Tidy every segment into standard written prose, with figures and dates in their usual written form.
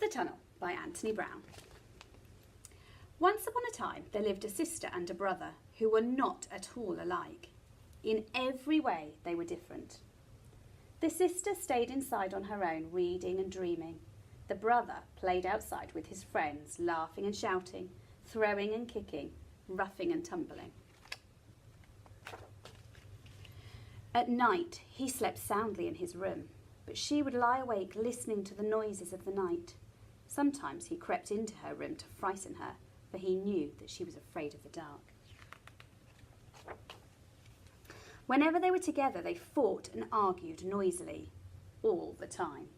The Tunnel by Anthony Browne. Once upon a time there lived a sister and a brother who were not at all alike. In every way they were different. The sister stayed inside on her own, reading and dreaming. The brother played outside with his friends, laughing and shouting, throwing and kicking, roughing and tumbling. At night he slept soundly in his room, but she would lie awake listening to the noises of the night. Sometimes he crept into her room to frighten her, for he knew that she was afraid of the dark. Whenever they were together, they fought and argued noisily, all the time.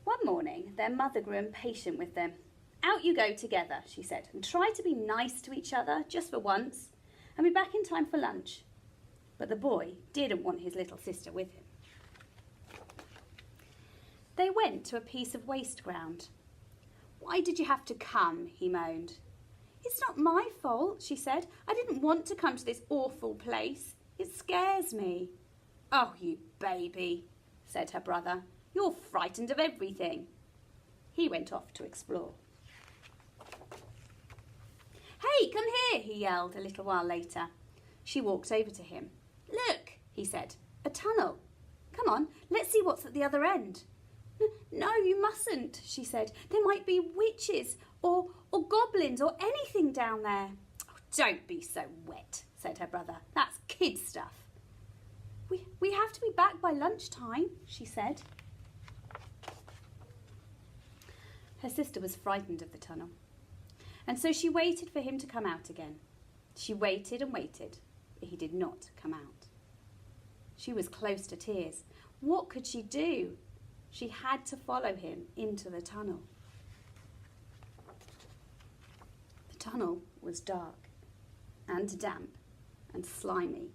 One morning, their mother grew impatient with them. "Out you go together," she said, "and try to be nice to each other, just for once, and be back in time for lunch." But the boy didn't want his little sister with him. They went to a piece of waste ground. "Why did you have to come?" he moaned. "It's not my fault," she said. "I didn't want to come to this awful place. It scares me." "Oh, you baby," said her brother. "You're frightened of everything." He went off to explore. "Hey, come here," he yelled a little while later. She walked over to him. "Look," he said, "a tunnel. Come on, let's see what's at the other end." "No, you mustn't," she said. "There might be witches or goblins or anything down there." "Oh, don't be so wet," said her brother. "That's kid stuff." We have to be back by lunchtime," she said. Her sister was frightened of the tunnel, and so she waited for him to come out again. She waited and waited, but he did not come out. She was close to tears. What could she do? She had to follow him into the tunnel. The tunnel was dark and damp and slimy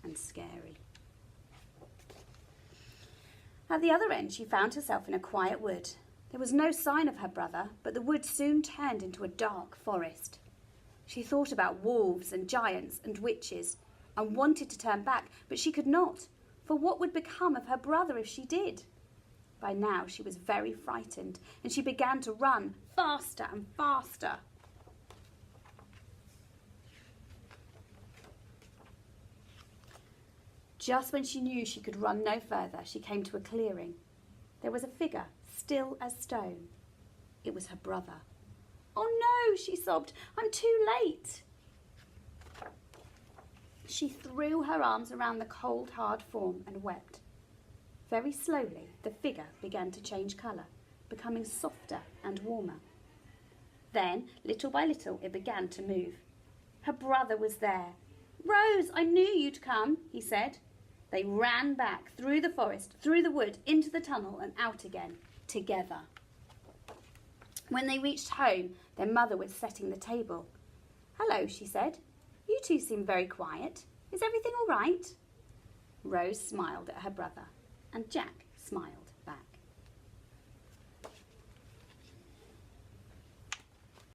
and scary. At the other end, she found herself in a quiet wood. There was no sign of her brother, but the wood soon turned into a dark forest. She thought about wolves and giants and witches and wanted to turn back, but she could not, for what would become of her brother if she did? By now she was very frightened, and she began to run faster and faster. Just when she knew she could run no further, she came to a clearing. There was a figure, still as stone. It was her brother. "Oh no," she sobbed, "I'm too late." She threw her arms around the cold, hard form and wept. Very slowly, the figure began to change colour, becoming softer and warmer. Then, little by little, it began to move. Her brother was there. "Rose, I knew you'd come," he said. They ran back through the forest, through the wood, into the tunnel and out again, together. When they reached home, their mother was setting the table. "Hello," she said. "You two seem very quiet. Is everything all right?" Rose smiled at her brother, and Jack smiled.